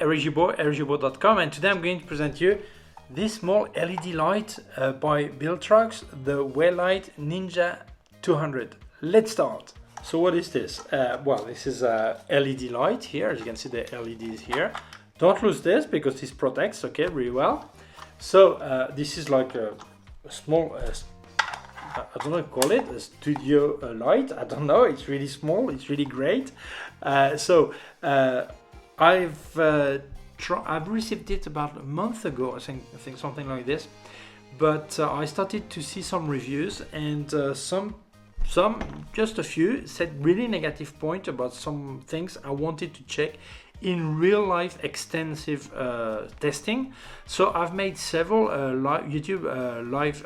Eric Gibaud, ericgibaud.com, and today I'm going to present you this small LED light by Viltrox, the Weeylite Ninja 200. Let's start. So what is this? Well, this is a LED light here. As you can see, the LEDs here. Don't lose this because this protects, okay, really well. So this is like a small, I don't know what to call it, a studio light. I don't know. It's really small. It's really great. I've received it about a month ago. I think something like this. But I started to see some reviews, and just a few said really negative point about some things I wanted to check in real life extensive testing. So I've made several YouTube live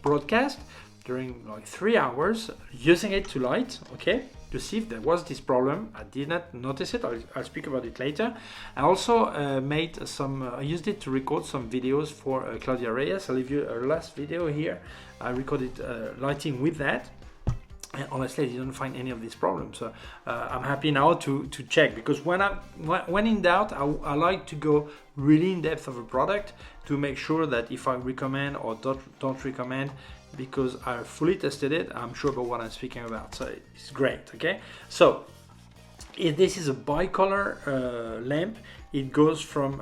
broadcast during like 3 hours using it to light, okay, to see if there was this problem. I did not notice it. I'll speak about it later. I also made some, I used it to record some videos for Claudia Reyes. I'll leave you a last video here. I recorded lighting with that. And honestly, I didn't find any of these problems. So I'm happy now to check, because when in doubt, I like to go really in depth of a product to make sure that if I recommend or don't recommend, because I fully tested it, I'm sure about what I'm speaking about. So it's great, okay? So this is a bicolor lamp. It goes from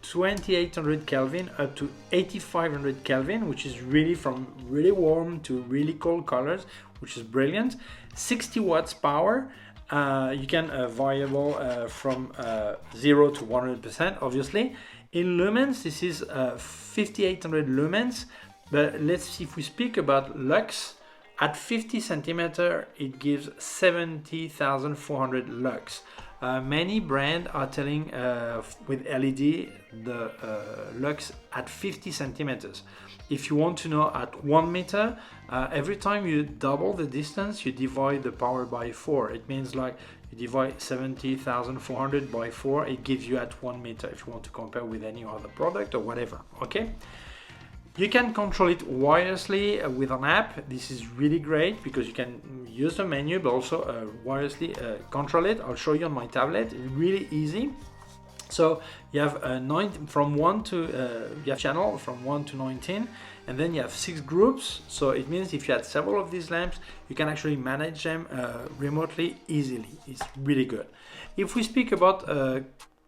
2800 Kelvin up to 8500 Kelvin, which is really from really warm to really cold colors, which is brilliant. 60 watts power. You can variable from 0 to 100%, obviously. In lumens, this is 5800 lumens. But let's see, if we speak about lux, at 50 centimeter, it gives 70,400 lux. Many brands are telling with LED the lux at 50 centimeters. If you want to know at 1 meter, every time you double the distance, you divide the power by 4. It means like you divide 70,400 by 4, it gives you at 1 meter if you want to compare with any other product or whatever, okay? You can control it wirelessly with an app. This is really great because you can use the menu, but also wirelessly control it. I'll show you on my tablet. It's really easy. So you have you have channel from 1 to 19, and then you have 6 groups. So it means if you had several of these lamps, you can actually manage them remotely easily. It's really good. If we speak about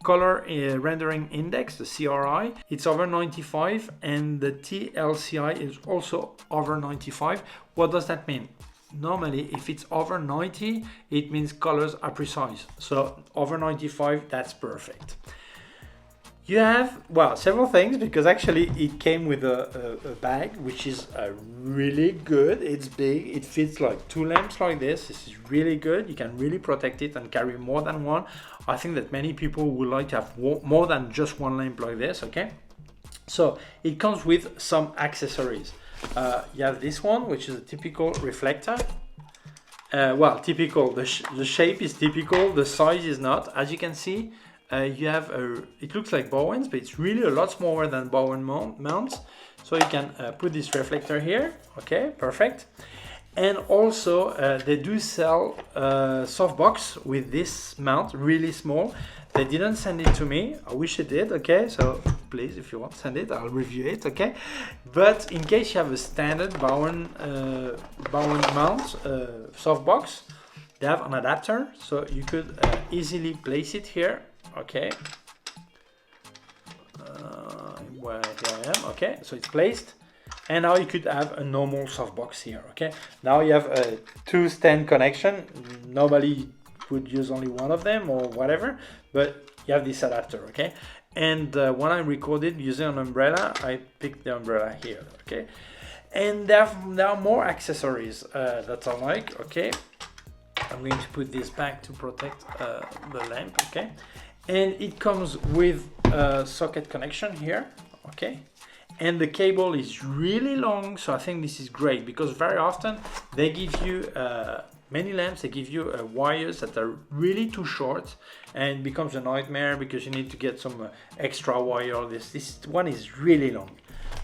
color rendering index, the CRI, it's over 95, and the TLCI is also over 95. What does that mean? Normally, if it's over 90, it means colors are precise. So over 95, that's perfect. You have, well, several things, because actually it came with a bag, which is really good. It's big. It fits like 2 lamps like this. This is really good. You can really protect it and carry more than one. I think that many people would like to have more than just 1 lamp like this, okay? So it comes with some accessories. You have this one, which is a typical reflector. Well, typical, the shape is typical, the size is not. As you can see, you have it looks like Bowens, but it's really a lot smaller than Bowen mounts. So you can put this reflector here, okay, perfect. And also they do sell softbox with this mount, really small. They didn't send it to me. I wish it did, okay? So please, if you want, send it. I'll review it, okay? But in case you have a standard Bowen mount softbox, they have an adapter, so you could easily place it here, okay? Here I am, okay? So it's placed. And now you could have a normal softbox here, okay? Now you have a 2 stand connection. Nobody would use only one of them or whatever, but you have this adapter, okay? And when I recorded using an umbrella, I picked the umbrella here, okay? And there are more accessories that I like, okay? I'm going to put this back to protect the lamp, okay? And it comes with a socket connection here, okay? And the cable is really long, so I think this is great, because very often they give you many lamps, they give you wires that are really too short, and it becomes a nightmare because you need to get some extra wire. This one is really long.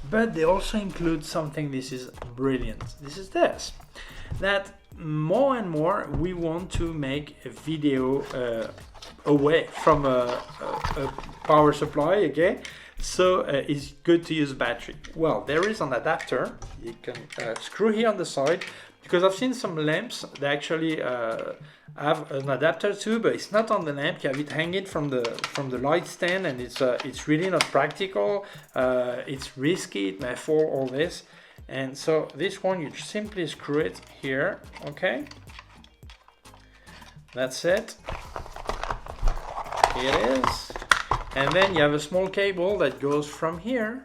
But they also include something, this is brilliant. This is this, that more and more we want to make a video away from a power supply, okay? So it's good to use battery. Well, there is an adapter you can screw here on the side, because I've seen some lamps that actually have an adapter too, but it's not on the lamp. You have it hanging from the light stand, and it's really not practical. It's risky, it may fall, all this. And so this one, you simply screw it here, okay? That's it. Here it is. And then you have a small cable that goes from here,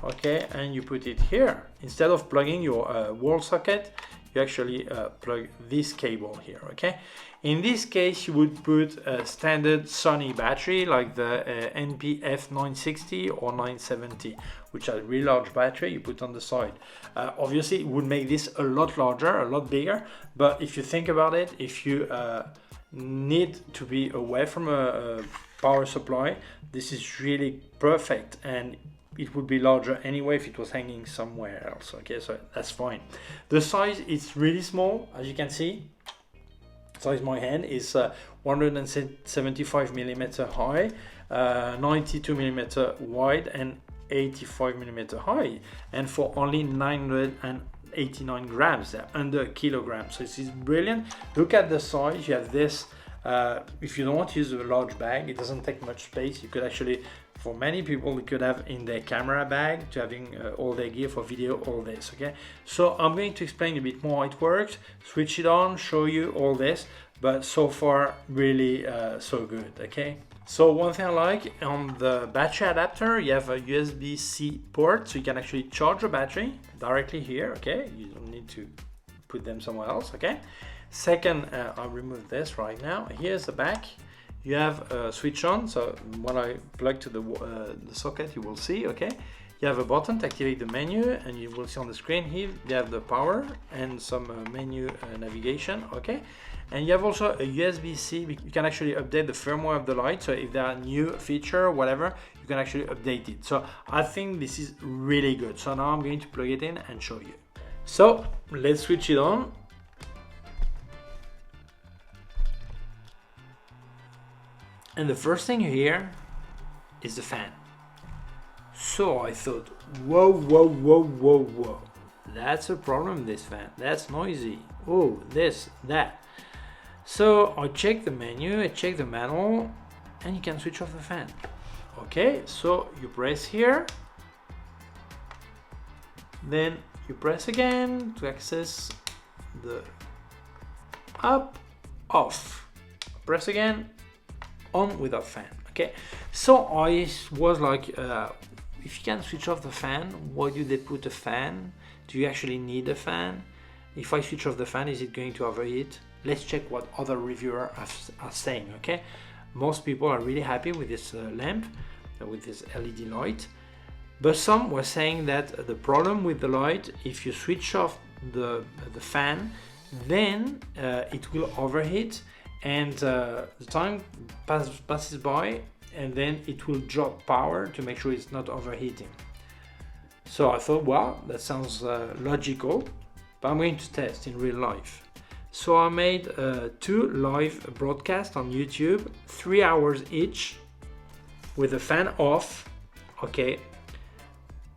okay, and you put it here. Instead of plugging your wall socket, you actually plug this cable here, okay? In this case, you would put a standard Sony battery like the NPF 960 or 970, which are a really large battery you put on the side. Obviously, it would make this a lot larger, a lot bigger, but if you think about it, if you need to be away from a power supply, this is really perfect, and it would be larger anyway if it was hanging somewhere else, okay? So that's fine. The size is really small, as you can see. Size my hand is 175 millimeter high, 92 millimeter wide, and 85 millimeter high, and for only 989 grams, they're under a kilogram. So this is brilliant. Look at the size. You have this. If you don't want to use a large bag, it doesn't take much space. You could actually, for many people, you could have in their camera bag to having all their gear for video, all this, okay? So I'm going to explain a bit more how it works, switch it on, show you all this, but so far really so good, okay? So one thing I like, on the battery adapter, you have a USB-C port, so you can actually charge your battery directly here, okay? You don't need to put them somewhere else, okay? Second, I'll remove this right now. Here's the back. You have a switch on, so when I plug to the socket, you will see, okay? You have a button to activate the menu, and you will see on the screen here, you have the power and some menu navigation, okay? And you have also a USB-C. You can actually update the firmware of the light, so if there are new feature or whatever, you can actually update it. So I think this is really good. So now I'm going to plug it in and show you. So let's switch it on. And the first thing you hear is the fan. So I thought, whoa, whoa, whoa, whoa, whoa. That's a problem, this fan. That's noisy. Oh, this, that. So I check the menu, I check the manual, and you can switch off the fan. Okay, so you press here. Then you press again to access the up, off. Press again, on without fan. Okay, so I was like, if you can switch off the fan, why do they put a fan? Do you actually need a fan? If I switch off the fan, is it going to overheat? Let's check what other reviewers are saying, okay? Most people are really happy with this lamp, with this LED light. But some were saying that the problem with the light, if you switch off the fan, then it will overheat, and the time passes by, and then it will drop power to make sure it's not overheating. So I thought, well, that sounds logical, but I'm going to test in real life. So I made 2 live broadcasts on YouTube, 3 hours each, with the fan off, okay?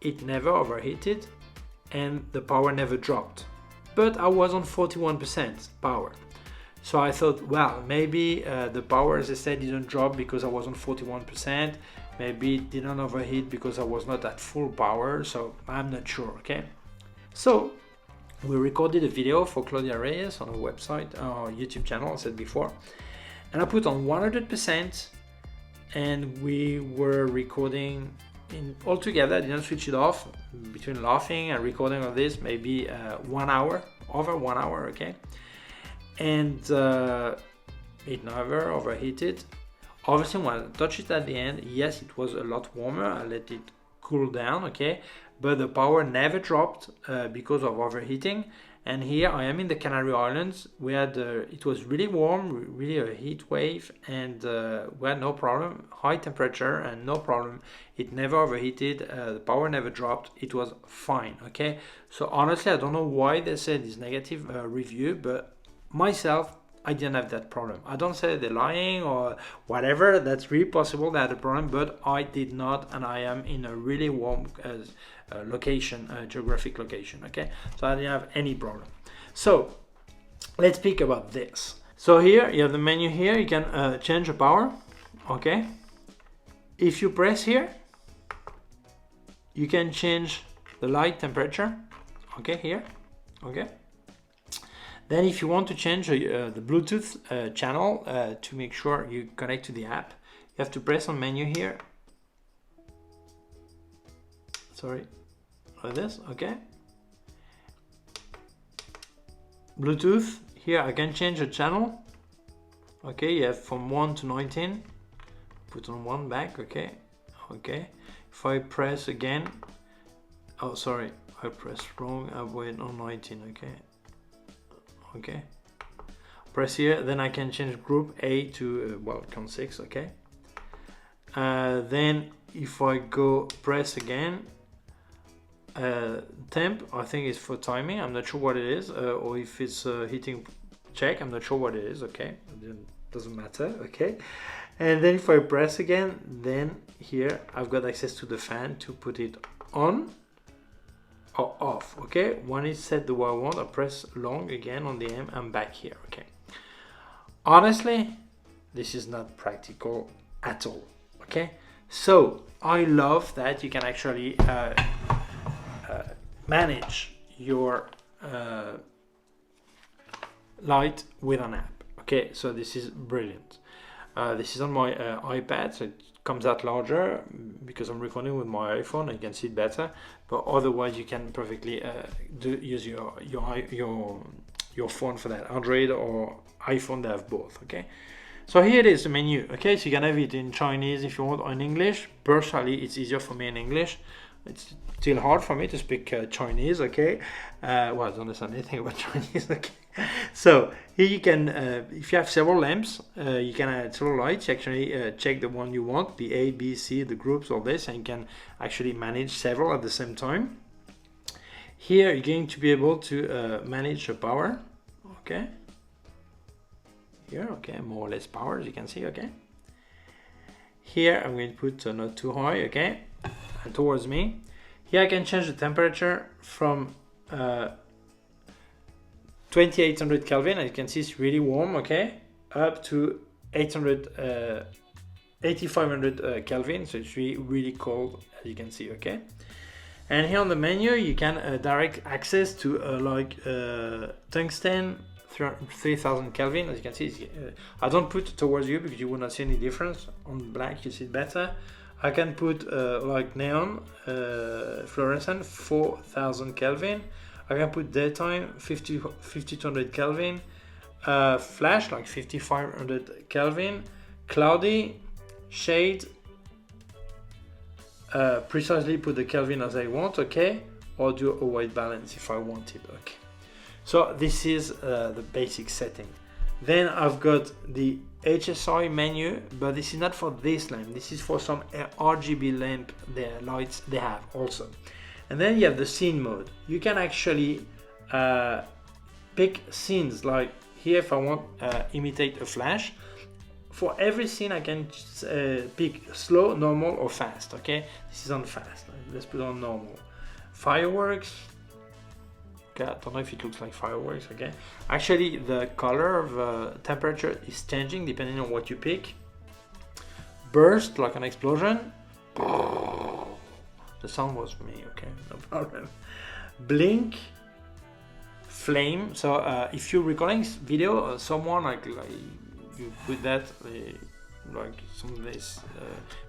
It never overheated, and the power never dropped. But I was on 41% power. So I thought, well, maybe the power, as I said, didn't drop because I was on 41%. Maybe it didn't overheat because I was not at full power, so I'm not sure, okay? So we recorded a video for Claudia Reyes on our website, our YouTube channel, I said before. And I put on 100%, and we were recording all together. I didn't switch it off. Between laughing and recording of this, maybe 1 hour, over 1 hour, okay? And it never overheated. Obviously, when I touched it at the end, yes, it was a lot warmer. I let it cool down, okay? But the power never dropped because of overheating. And here I am in the Canary Islands. We had it was really warm, really a heat wave, and we had no problem, high temperature and no problem. It never overheated, the power never dropped. It was fine, okay? So honestly, I don't know why they said this negative review, but myself, I didn't have that problem. I don't say they're lying or whatever. That's really possible they had a problem, but I did not, and I am in a really warm location, geographic location. Okay, so I didn't have any problem. So let's speak about this. So here you have the menu. Here you can change the power. Okay, if you press here, you can change the light temperature. Okay, here. Okay. Then if you want to change the Bluetooth channel to make sure you connect to the app, you have to press on menu here. Sorry, like this, okay. Bluetooth, here I can change the channel. Okay, you have from 1 to 19. Put on 1 back, okay. Okay, if I press again, oh sorry, I pressed wrong, I went on 19, okay. Okay, press here, then I can change group A to well, count 6, okay. Then if I go press again, temp, I think it's for timing, I'm not sure what it is, or if it's heating check, I'm not sure what it is, okay, it doesn't matter, okay. And then if I press again, then here I've got access to the fan to put it on or off. Okay, when it's set the way I want, I press long again on the M, I'm back here. Okay, honestly, this is not practical at all. Okay, so I love that you can actually manage your light with an app. Okay, so this is brilliant. This is on my iPad, so it comes out larger because I'm recording with my iPhone. You can see it better, but otherwise you can perfectly use your phone for that. Android or iPhone, they have both. Okay, so here it is, the menu. Okay, so you can have it in Chinese if you want, or in English. Personally, it's easier for me in English. It's still hard for me to speak Chinese. Okay, well, I don't understand anything about Chinese. Okay. So here you can, if you have several lamps, you can add several lights. You actually check the one you want, the A, B, C, the groups, all this, and you can actually manage several at the same time. Here you're going to be able to manage the power. Okay. Here, okay, more or less power, as you can see. Okay. Here I'm going to put not too high. Okay, and towards me. Here I can change the temperature from 2800 Kelvin, as you can see it's really warm, okay, up to 8500 Kelvin, so it's really cold, as you can see, okay. And here on the menu you can direct access to tungsten 3000 Kelvin, as you can see. I don't put it towards you because you will not see any difference. On black you see it better. I can put like neon fluorescent 4000 Kelvin. I can put daytime 5200 Kelvin, flash like 5500 Kelvin, cloudy, shade, precisely put the Kelvin as I want, okay, or do a white balance if I want it, okay. So this is the basic setting. Then I've got the HSI menu, but this is not for this lamp. This is for some RGB lamp, the lights they have also. And then you have the scene mode. You can actually pick scenes, like here if I want imitate a flash. For every scene I can pick slow, normal or fast, okay? This is on fast, let's put on normal. Fireworks, okay, I don't know if it looks like fireworks, okay? Actually the color of temperature is changing depending on what you pick. Burst, like an explosion. The sound was me, okay, no problem. Blink, flame. So if you're recording video, someone like you put that like some of this,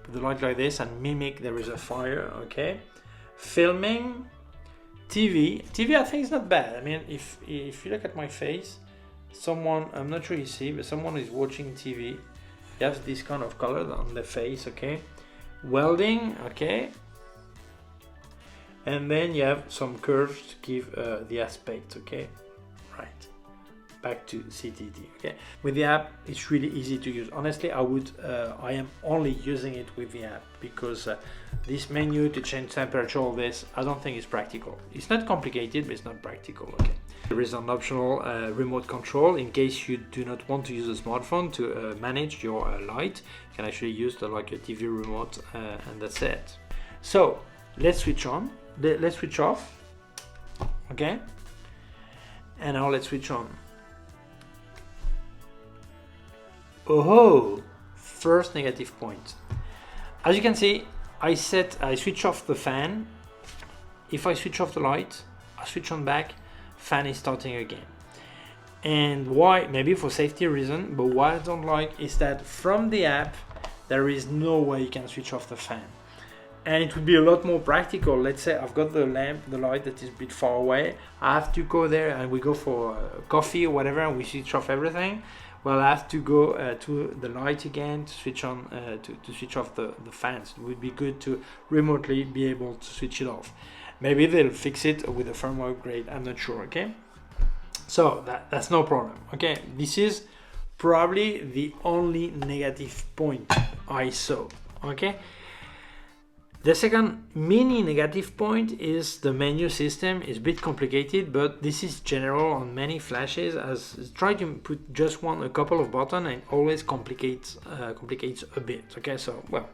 put the light like this and mimic there is a fire, okay. Filming, TV I think is not bad. I mean, if you look at my face, someone, I'm not sure you see, but someone is watching TV. You have this kind of color on the face, okay. Welding, okay. And then you have some curves to give the aspect, okay. Right. back to CTT. Okay, with the app it's really easy to use. Honestly, I am only using it with the app because this menu to change temperature, all this, I don't think it's practical. It's not complicated, but it's not practical. Okay, there is an optional remote control in case you do not want to use a smartphone to manage your light. You can actually use like a TV remote, and that's it. So let's switch on. Let's switch off. Okay, and now let's switch on. Oh, first negative point. As you can see, I switch off the fan. If I switch off the light, I switch on back, fan is starting again. And why? Maybe for safety reason, but what I don't like is that from the app there is no way you can switch off the fan. And it would be a lot more practical. Let's say I've got the light that is a bit far away. I have to go there and we go for coffee or whatever and we switch off everything. Well, I have to go to the light again to switch on, to switch off the fans. It would be good to remotely be able to switch it off. Maybe they'll fix it with a firmware upgrade, I'm not sure, okay? So that's no problem, okay? This is probably the only negative point I saw, okay? The second mini negative point is the menu system is a bit complicated, but this is general on many flashes. As try to put just a couple of buttons, and it always complicates a bit. Okay, so well,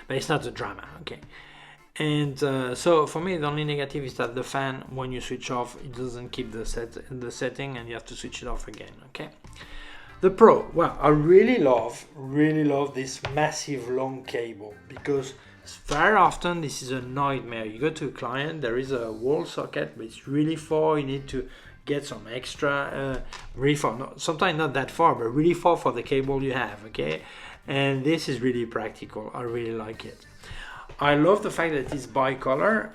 but it's not a drama. Okay, and so for me the only negative is that the fan, when you switch off, it doesn't keep the setting, and you have to switch it off again. Okay. The Pro, well, I really love this massive long cable, because very often this is a nightmare. You go to a client, there is a wall socket, but it's really far. You need to get some extra, really far. Sometimes not that far, but really far for the cable you have. Okay, and this is really practical. I really like it. I love the fact that it's bicolor,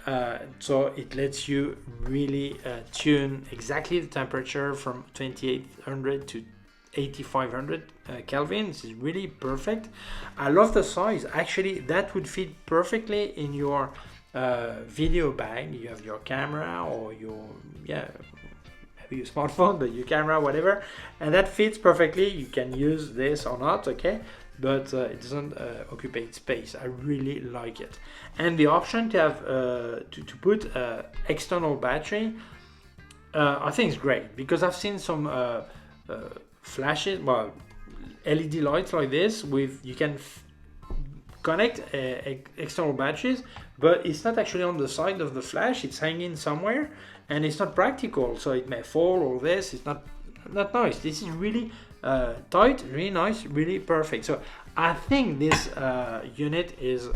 so it lets you really tune exactly the temperature from 2800 to 8500 Kelvin. This is really perfect. I love the size. Actually, that would fit perfectly in your video bag. You have your camera or your maybe your smartphone, but your camera, whatever, and that fits perfectly. You can use this or not, okay, but it doesn't occupy space. I really like it. And the option to have to put external battery, I think is great, because I've seen some flashes, well, LED lights like this with you can connect external batteries, but it's not actually on the side of the flash, it's hanging somewhere, and it's not practical, so it may fall or this. It's not nice. This is really tight, really nice, really perfect. So I think this unit is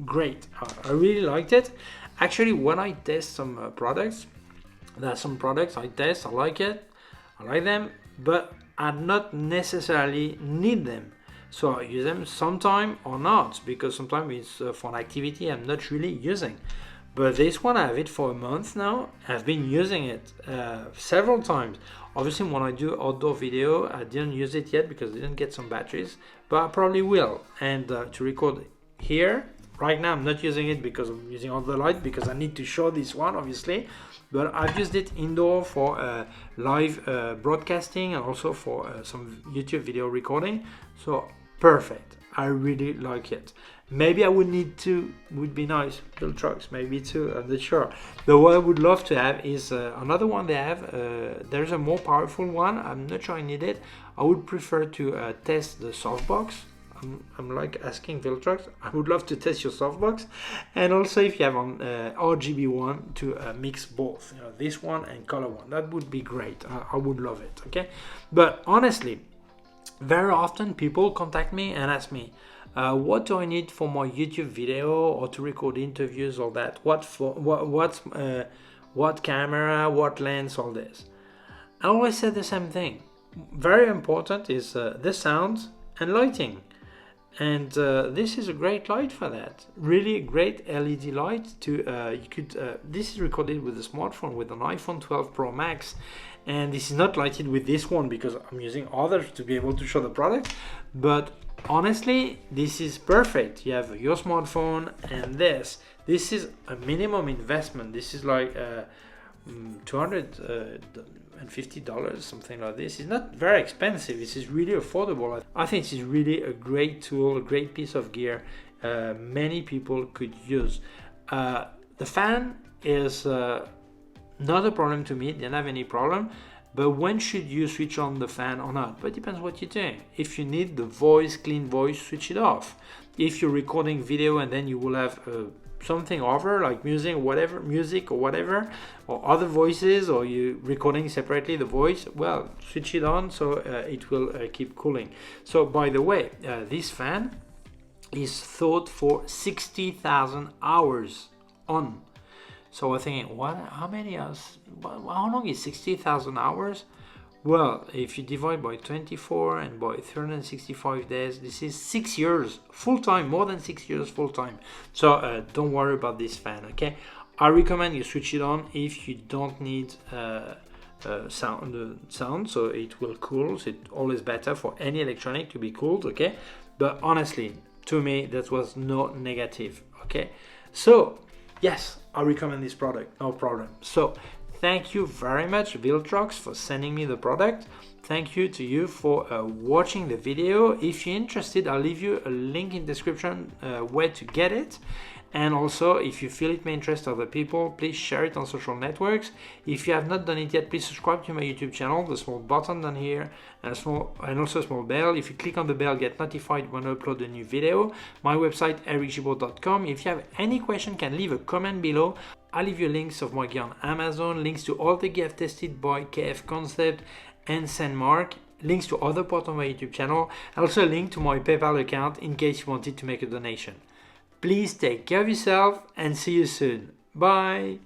great. I really liked it. Actually, when I test some products, there are some products I test, I like them, but I not necessarily need them. So I use them sometime or not, because sometimes it's for an activity I'm not really using. But this one, I have it for a month now. I've been using it several times. Obviously, when I do outdoor video, I didn't use it yet because I didn't get some batteries, but I probably will. And to record here, right now I'm not using it because I'm using all the light, because I need to show this one, obviously. But I've used it indoor for live broadcasting and also for some YouTube video recording. So perfect. I really like it. Maybe I would be nice, Viltrox, maybe too, I'm not sure. But what I would love to have is another one they have. There's a more powerful one. I'm not sure I need it. I would prefer to test the softbox. I'm like asking Viltrox, I would love to test your softbox. And also if you have an RGB one to mix both, this one and color one, that would be great. I would love it, okay? But honestly, very often people contact me and ask me, what do I need for my YouTube video or to record interviews, all that? What camera, what lens, all this. I always say the same thing. Very important is the sound and lighting. And this is a great light for that. Really great LED light. This is recorded with a smartphone, with an iPhone 12 Pro Max, and this is not lighted with this one because I'm using others to be able to show the product. But honestly, this is perfect. You have your smartphone and this is a minimum investment. This is like $250, something like this. It's not very expensive. This is really affordable. I think this is really a great tool, a great piece of gear many people could use. The fan is not a problem to me, didn't have any problem. But when should you switch on the fan or not? But it depends what you're doing. If you need the voice, clean voice, switch it off. If you're recording video and then you will have something over like music or whatever, or other voices, or you recording separately the voice, well, switch it on so it will keep cooling. So by the way, this fan is thought for 60,000 hours on. So we're thinking, what? How many hours? How long is 60,000 hours? Well, if you divide by 24 and by 365 days, this is 6 years full time, more than 6 years full time. So don't worry about this fan, okay? I recommend you switch it on if you don't need sound, so it will cool. So it's always better for any electronic to be cooled, okay? But honestly, to me, that was not negative, okay? So yes, I recommend this product, no problem. So thank you very much, Viltrox, for sending me the product. Thank you to you for watching the video. If you're interested, I'll leave you a link in the description where to get it. And also, if you feel it may interest other people, please share it on social networks. If you have not done it yet, please subscribe to my YouTube channel, the small button down here, and also a small bell. If you click on the bell, get notified when I upload a new video. My website, ericgibaud.com. If you have any question, can leave a comment below. I'll leave you links of my gear on Amazon, links to all the gear I've tested by K&F Concept and Sandmark, links to other parts of my YouTube channel, also a link to my PayPal account in case you wanted to make a donation. Please take care of yourself and see you soon. Bye!